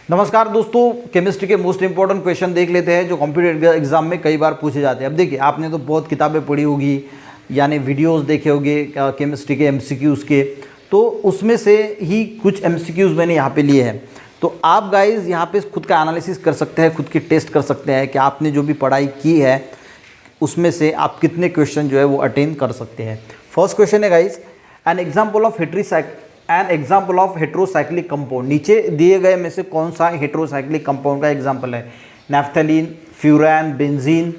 नमस्कार दोस्तों, केमिस्ट्री के मोस्ट इंपॉर्टेंट क्वेश्चन देख लेते हैं जो कॉम्पिटिटिव एग्जाम में कई बार पूछे जाते हैं। अब देखिए, आपने तो बहुत किताबें पढ़ी होगी, यानी वीडियोस देखे होंगे केमिस्ट्री के एमसीक्यूज़ के, तो उसमें से ही कुछ एमसीक्यूज़ मैंने यहाँ पे लिए हैं। तो आप गाइज यहाँ पे खुद का एनालिसिस कर सकते हैं, खुद की टेस्ट कर सकते हैं कि आपने जो भी पढ़ाई की है उसमें से आप कितने क्वेश्चन जो है वो अटेंड कर सकते हैं। फर्स्ट क्वेश्चन है guys, an example of heterocyclic compound. नीचे दिए गए में से कौन सा हेट्रोसाइक्लिक कंपाउंड का एग्जाम्पल है? नैफ्थलीन, फ्यूरान, बेंजीन,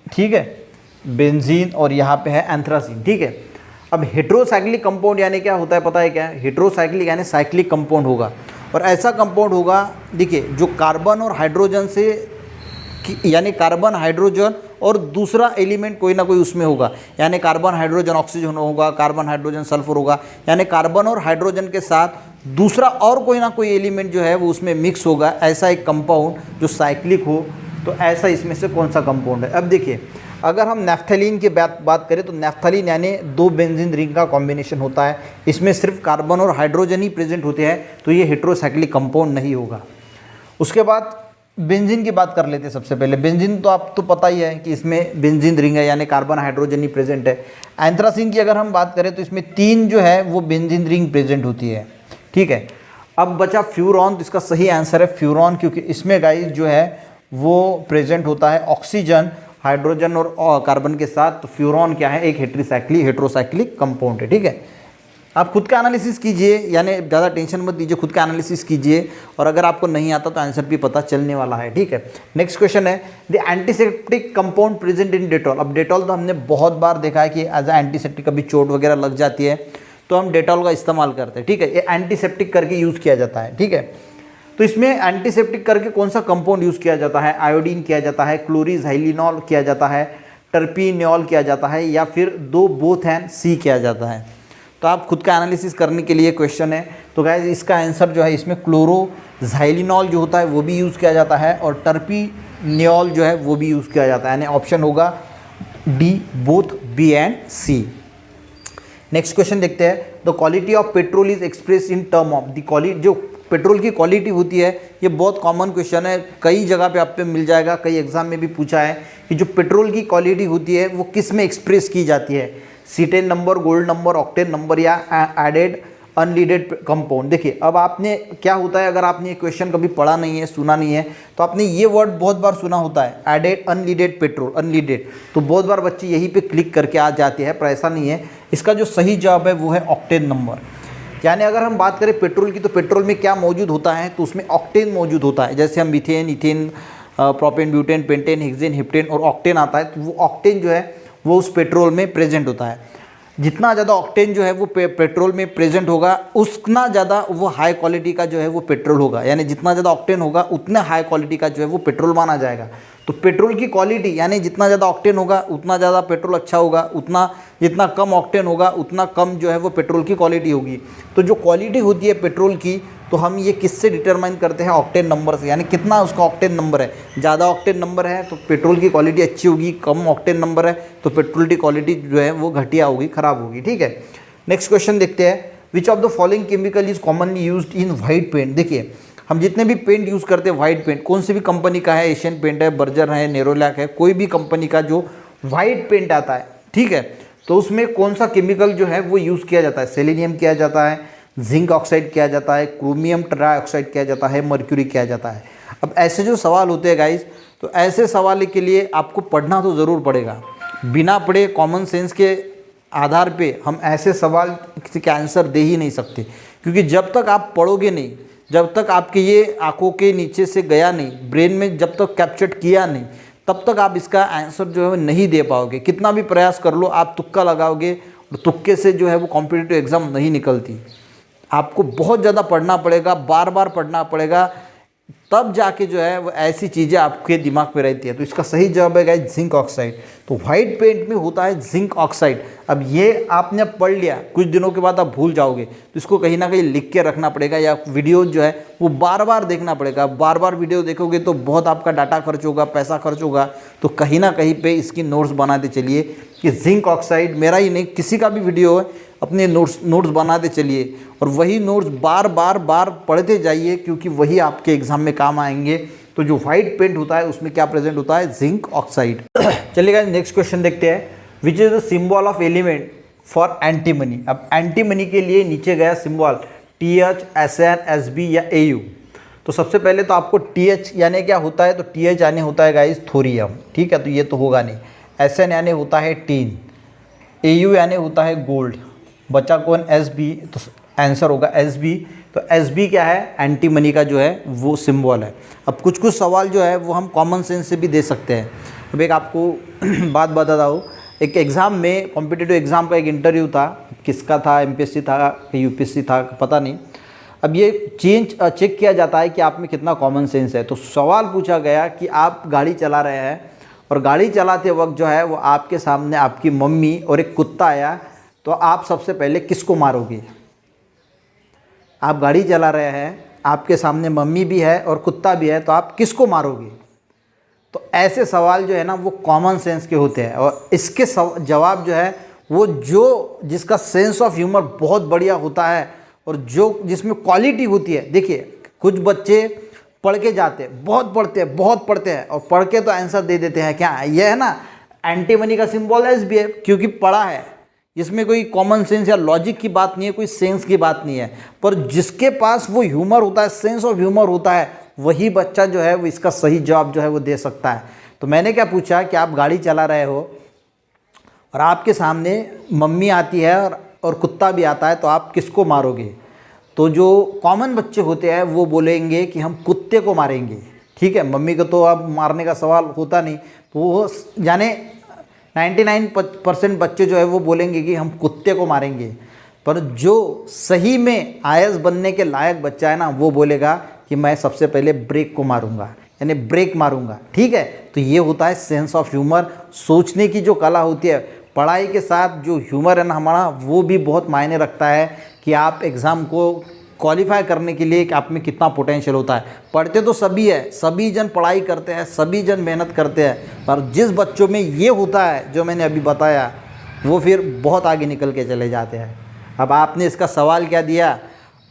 ठीक है, बेंजीन और यहाँ पे है एंथ्रासीन, ठीक है। अब हेट्रोसाइक्लिक कंपाउंड यानी क्या होता है पता है क्या? हेट्रोसाइक्लिक यानी साइक्लिक कंपाउंड होगा, और ऐसा कंपाउंड होगा, देखिए, जो कार्बन और हाइड्रोजन से, यानी कार्बन, हाइड्रोजन और दूसरा एलिमेंट कोई ना कोई उसमें होगा, यानी कार्बन हाइड्रोजन ऑक्सीजन होगा, कार्बन हाइड्रोजन सल्फर होगा, यानी कार्बन और हाइड्रोजन के साथ दूसरा और कोई ना कोई एलिमेंट जो है वो उसमें मिक्स होगा। ऐसा एक कंपाउंड जो साइक्लिक हो, तो ऐसा इसमें से कौन सा कंपाउंड है? अब देखिए, अगर हम नैफ्थलीन की बात करें तो नैफ्थलीन यानी दो बेंजीन रिंग का कॉम्बिनेशन होता है, इसमें सिर्फ कार्बन और हाइड्रोजन ही प्रेजेंट होते हैं, तो ये हेट्रोसाइक्लिक कंपाउंड नहीं होगा। उसके बाद बेंजीन की बात कर लेते हैं। सबसे पहले बेंजीन तो आप तो पता ही है कि इसमें बेंजीन रिंग है, यानी कार्बन हाइड्रोजन ही प्रेजेंट है। एंथ्रासीन की अगर हम बात करें तो इसमें 3 जो है वो बेंजीन रिंग प्रेजेंट होती है, ठीक है। अब बचा फ्यूरॉन, तो इसका सही आंसर है फ्यूरॉन, क्योंकि इसमें गाइस जो है वो प्रेजेंट होता है ऑक्सीजन, हाइड्रोजन और कार्बन के साथ। तो फ्यूरॉन क्या है? एक हेट्रोसाइक्लिक कंपाउंड है, ठीक है। आप खुद का एनालिसिस कीजिए, यानी ज़्यादा टेंशन मत दीजिए, खुद का एनालिसिस कीजिए, और अगर आपको नहीं आता तो आंसर भी पता चलने वाला है, ठीक है। नेक्स्ट क्वेश्चन है, the antiseptic compound present in Dettol. अब डेटॉल तो हमने बहुत बार देखा है कि एज ए एंटीसेप्टिक, कभी चोट वगैरह लग जाती है तो हम डेटॉल का इस्तेमाल करते हैं, ठीक है। ये एंटीसेप्टिक करके यूज़ किया जाता है, ठीक है। तो इसमें एंटीसेप्टिक करके कौन सा कंपाउंड यूज़ किया जाता है? आयोडीन किया जाता है, क्लोरीजाइलिनॉल किया जाता है, टर्पिनियोल किया जाता है, या फिर दो बोथ एंड सी किया जाता है। तो आप खुद का एनालिसिस करने के लिए क्वेश्चन है। तो गाइस इसका आंसर जो है, इसमें क्लोरोजाइलिनॉल जो होता है वो भी यूज़ किया जाता है, और टर्पिनियोल जो है वो भी यूज़ किया जाता है, यानी ऑप्शन होगा D, both B and C. Next question देखते हैं, the quality of petrol is express in term of the quality. जो पेट्रोल की क्वालिटी होती है, ये बहुत कॉमन क्वेश्चन है, कई जगह पे आप पे मिल जाएगा, कई एग्जाम में भी पूछा है कि जो पेट्रोल की क्वालिटी होती है वो किस में एक्सप्रेस की जाती है? Cetane number, gold number, octane number, या एडेड अनलीडेड कंपाउंड। देखिए, अब आपने क्या होता है, अगर आपने ये क्वेश्चन कभी पढ़ा नहीं है, सुना नहीं है, तो आपने ये वर्ड बहुत बार सुना होता है, एडेड अनलीडेड पेट्रोल, अनलीडेड। तो बहुत बार बच्चे यहीं पे क्लिक करके आ जाते हैं, पर ऐसा नहीं है। इसका जो सही जवाब है वो है ऑक्टेन नंबर। यानी अगर हम बात करें पेट्रोल की, तो पेट्रोल में क्या मौजूद होता है? तो उसमें ऑक्टेन मौजूद होता है। जैसे हम methane, ethane, propane, butane, pentane, hexane, heptane और ऑक्टेन आता है, तो वो ऑक्टेन जो है वो उस पेट्रोल में प्रेजेंट होता है। जितना ज़्यादा ऑक्टेन जो है वो पेट्रोल में प्रेजेंट होगा, उतना ज़्यादा वो हाई क्वालिटी का जो है वो पेट्रोल होगा, यानी जितना ज़्यादा ऑक्टेन होगा उतना हाई क्वालिटी का जो है वो पेट्रोल माना जाएगा। तो पेट्रोल की क्वालिटी, यानी जितना ज़्यादा ऑक्टेन होगा उतना ज़्यादा पेट्रोल अच्छा होगा, उतना जितना कम ऑक्टेन होगा उतना कम जो है वो पेट्रोल की क्वालिटी होगी। तो जो क्वालिटी होती है पेट्रोल की, तो हम ये किससे डिटरमाइन करते हैं? ऑक्टेन नंबर से, यानी कितना उसका ऑक्टेन नंबर है। ज़्यादा ऑक्टेन नंबर है तो पेट्रोल की क्वालिटी अच्छी होगी, कम ऑक्टेन नंबर है तो पेट्रोल की क्वालिटी जो है वो घटिया होगी, ख़राब होगी, ठीक है। नेक्स्ट क्वेश्चन देखते हैं, which of the following chemical is commonly used in white paint. देखिए, हम जितने भी पेंट यूज़ करते हैं वाइट पेंट, कौन सी भी कंपनी का है, एशियन पेंट है, बर्जर है, नेरोलैक है, कोई भी कंपनी का जो वाइट पेंट आता है, ठीक है, तो उसमें कौन सा केमिकल जो है वो यूज़ किया जाता है? सेलेनियम किया जाता है, जिंक ऑक्साइड किया जाता है, क्रोमियम ट्राइऑक्साइड किया जाता है, मर्क्यूरी किया जाता है। अब ऐसे जो सवाल होते हैं गाइस, तो ऐसे सवाल के लिए आपको पढ़ना तो ज़रूर पड़ेगा। बिना पढ़े कॉमन सेंस के आधार पे हम ऐसे सवाल के आंसर दे ही नहीं सकते, क्योंकि जब तक आप पढ़ोगे नहीं, जब तक आपके ये आंखों के नीचे से गया नहीं, ब्रेन में जब तक कैप्चर किया नहीं, तब तक आप इसका आंसर जो है नहीं दे पाओगे। कितना भी प्रयास कर लो, आप तुक्का लगाओगे, और तुक्के से जो है वो कॉम्पिटिटिव एग्ज़ाम नहीं निकलती। आपको बहुत ज़्यादा पढ़ना पड़ेगा, बार बार पढ़ना पड़ेगा, तब जाके जो है वो ऐसी चीज़ें आपके दिमाग में रहती है। तो इसका सही जवाब है गाइस जिंक ऑक्साइड। तो वाइट पेंट में होता है जिंक ऑक्साइड। अब ये आपने पढ़ लिया, कुछ दिनों के बाद आप भूल जाओगे, तो इसको कहीं ना कहीं लिख के रखना पड़ेगा, या वीडियो जो है वो बार बार देखना पड़ेगा। बार बार वीडियो देखोगे तो बहुत आपका डाटा खर्च होगा, पैसा खर्च होगा। तो कहीं ना कहीं पे इसकी नोट्स बनाते चलिए कि जिंक ऑक्साइड, मेरा ही नहीं किसी का भी वीडियो है, अपने नोट्स बनाते चलिए और वही नोट्स बार बार पढ़ते जाइए, क्योंकि वही आपके एग्जाम में काम आएंगे। तो जो वाइट पेंट होता है उसमें क्या प्रेजेंट होता है, जिंक ऑक्साइड। चलिएगा नेक्स्ट क्वेश्चन देखते हैं, which is the symbol of element for antimony. अब एंटीमनी के लिए नीचे गया सिंबल TH, SN, SB या AU। तो सबसे पहले तो आपको TH यानी क्या होता है, तो TH यानी होता है गाइस थोरियम, ठीक है, तो ये तो होगा नहीं। SN यानी होता है टीन, AU यानी होता है गोल्ड, बचा कौन, SB, तो आंसर होगा SB। तो SB क्या है, एंटीमनी का जो है वो सिंबल है। अब कुछ सवाल जो है वो हम कॉमन सेंस से भी दे सकते हैं। अब एक आपको बात बताता हूँ, एक एग्ज़ाम में, कॉम्पिटिटिव एग्ज़ाम का एक इंटरव्यू था, किसका था, MPSC था कि UPSC था पता नहीं। अब ये चेक किया जाता है कि आप में कितना कॉमन सेंस है। तो सवाल पूछा गया कि आप गाड़ी चला रहे हैं और गाड़ी चलाते वक्त जो है वो आपके सामने आपकी मम्मी और एक कुत्ता आया, तो आप सबसे पहले किसको मारोगे। आप गाड़ी चला रहे हैं, आपके सामने मम्मी भी है और कुत्ता भी है, तो आप किसको मारोगे। तो ऐसे सवाल जो है ना वो कॉमन सेंस के होते हैं, और इसके जवाब जो है वो जो जिसका सेंस ऑफ ह्यूमर बहुत बढ़िया होता है और जो जिसमें क्वालिटी होती है। देखिए कुछ बच्चे पढ़ के जाते हैं, बहुत पढ़ते हैं और पढ़ के तो आंसर दे देते हैं। क्या ये है ना, एंटीमनी का सिंबल SB है, क्योंकि पढ़ा है, इसमें कोई कॉमन सेंस या लॉजिक की बात नहीं है, कोई सेंस की बात नहीं है। पर जिसके पास वो ह्यूमर होता है, सेंस ऑफ ह्यूमर होता है, वही बच्चा जो है वो इसका सही जवाब जो है वो दे सकता है। तो मैंने क्या पूछा कि आप गाड़ी चला रहे हो और आपके सामने मम्मी आती है और कुत्ता भी आता है, तो आप किसको मारोगे। तो जो कॉमन बच्चे होते हैं वो बोलेंगे कि हम कुत्ते को मारेंगे, ठीक है, मम्मी को तो अब मारने का सवाल होता नहीं। तो वो यानी 99% बच्चे जो है वो बोलेंगे कि हम कुत्ते को मारेंगे। पर जो सही में IAS बनने के लायक बच्चा है ना, वो बोलेगा कि मैं सबसे पहले ब्रेक को मारूंगा, यानी ब्रेक मारूंगा, ठीक है। तो ये होता है सेंस ऑफ ह्यूमर, सोचने की जो कला होती है। पढ़ाई के साथ जो ह्यूमर है ना हमारा, वो भी बहुत मायने रखता है कि आप एग्ज़ाम को क्वालिफाई करने के लिए कि आप में कितना पोटेंशियल होता है। पढ़ते तो सभी है, सभी जन पढ़ाई करते हैं, सभी जन मेहनत करते हैं, पर जिस बच्चों में ये होता है जो मैंने अभी बताया, वो फिर बहुत आगे निकल के चले जाते हैं। अब आपने इसका सवाल क्या दिया,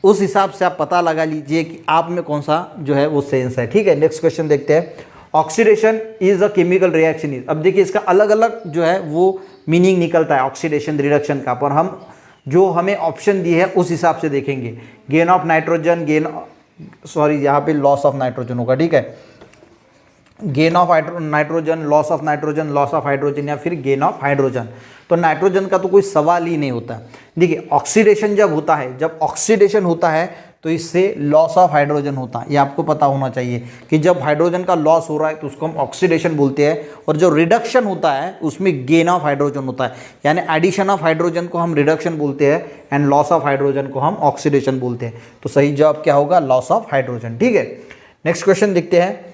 उस हिसाब से आप पता लगा लीजिए कि आप में कौन सा जो है वो सेंस है, ठीक है। नेक्स्ट क्वेश्चन देखते हैं, oxidation is a chemical reaction is. अब देखिए इसका अलग अलग जो है वो मीनिंग निकलता है ऑक्सीडेशन रिडक्शन का, पर हम जो हमें ऑप्शन दिए है उस हिसाब से देखेंगे। गेन ऑफ नाइट्रोजन, यहाँ पे लॉस ऑफ नाइट्रोजन होगा, ठीक है, gain of nitrogen, loss of nitrogen, loss of hydrogen, या फिर गेन ऑफ हाइड्रोजन। तो नाइट्रोजन का तो कोई सवाल ही नहीं होता। देखिए ऑक्सीडेशन जब होता है, जब ऑक्सीडेशन होता है तो इससे लॉस ऑफ हाइड्रोजन होता है, ये आपको पता होना चाहिए कि जब हाइड्रोजन का लॉस हो रहा है तो उसको हम ऑक्सीडेशन बोलते हैं, और जो रिडक्शन होता है उसमें गेन ऑफ हाइड्रोजन होता है, यानी एडिशन ऑफ हाइड्रोजन को हम रिडक्शन बोलते हैं एंड लॉस ऑफ हाइड्रोजन को हम ऑक्सीडेशन बोलते हैं। तो सही जवाब क्या होगा, लॉस ऑफ हाइड्रोजन, ठीक है। नेक्स्ट क्वेश्चन देखते हैं,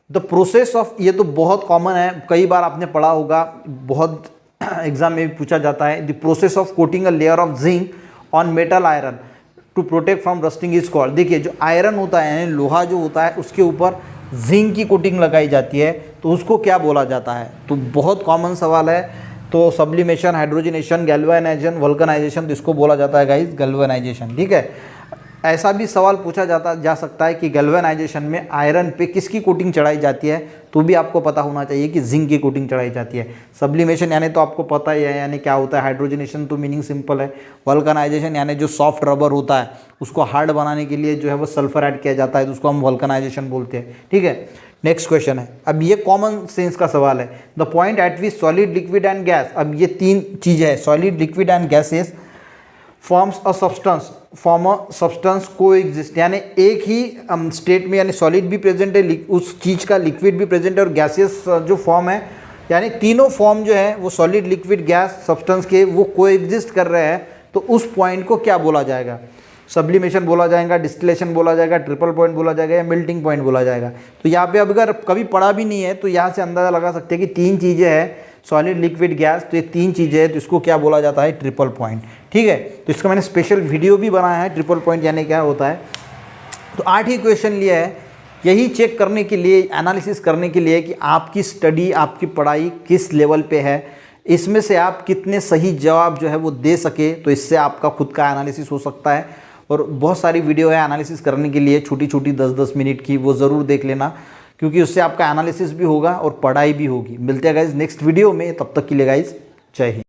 द प्रोसेस ऑफ, ये तो बहुत कॉमन है, कई बार आपने पढ़ा होगा, बहुत एग्जाम में भी पूछा जाता है। The process of coating a layer of zinc on metal iron to protect from rusting is called. देखिए जो आयरन होता है यानी लोहा जो होता है उसके ऊपर जिंक की कोटिंग लगाई जाती है, तो उसको क्या बोला जाता है। तो बहुत कॉमन सवाल है। तो सब्लिमेशन, हाइड्रोजनेशन, गैल्वेनाइजेशन, वल्कनाइजेशन, तो इसको बोला जाता है गाइस गैल्वेनाइजेशन, ठीक है। ऐसा भी सवाल पूछा जा सकता है कि गैल्वेनाइजेशन में आयरन पे किसकी कोटिंग चढ़ाई जाती है, तो भी आपको पता होना चाहिए कि जिंक की कोटिंग चढ़ाई जाती है। सब्लिमेशन यानी तो आपको पता ही है यानी क्या होता है, हाइड्रोजनेशन तो मीनिंग सिंपल है। वल्कनाइजेशन यानी जो सॉफ्ट रबर होता है उसको हार्ड बनाने के लिए जो है वो सल्फर ऐड किया जाता है, तो उसको हम वल्कनाइजेशन बोलते हैं, ठीक है। नेक्स्ट क्वेश्चन है, अब ये कॉमन सेंस का सवाल है, the point eight which solid, liquid and gas, अब ये तीन चीज़ें है, solid, liquid and gases forms a substance, form a substance को एग्जिस्ट, यानी एक ही स्टेट में, यानी सॉलिड भी प्रेजेंट है, उस चीज़ का लिक्विड भी प्रेजेंट है, और गैसियस जो फॉर्म है, यानी तीनों फॉर्म जो है वो सॉलिड, लिक्विड, गैस सब्सटेंस के वो को एग्जिस्ट कर रहे हैं, तो उस पॉइंट को क्या बोला जाएगा। सब्लिमेशन बोला जाएगा, डिस्टिलेशन बोला जाएगा, ट्रिपल पॉइंट बोला जाएगा, या मेल्टिंग पॉइंट बोला जाएगा। तो यहाँ पे अब अगर कभी पढ़ा भी नहीं है तो यहाँ से अंदाज़ा लगा सकते हैं कि तीन चीज़ें हैं, सॉलिड, लिक्विड, गैस, तो ये तीन चीज़ें हैं, तो इसको क्या बोला जाता है, ट्रिपल पॉइंट, ठीक है। तो इसका मैंने स्पेशल वीडियो भी बनाया है, ट्रिपल पॉइंट यानी क्या होता है। तो 8 ही क्वेश्चन लिया है, यही चेक करने के लिए, एनालिसिस करने के लिए कि आपकी स्टडी, आपकी पढ़ाई किस लेवल पे है। इसमें से आप कितने सही जवाब जो है वो दे सके, तो इससे आपका खुद का एनालिसिस हो सकता है। और बहुत सारी वीडियो है एनालिसिस करने के लिए, छोटी छोटी 10-10 मिनट की, वो ज़रूर देख लेना, क्योंकि उससे आपका एनालिसिस भी होगा और पढ़ाई भी होगी। मिलते हैं गाइज नेक्स्ट वीडियो में, तब तक के लिए गाइज जय हिंद।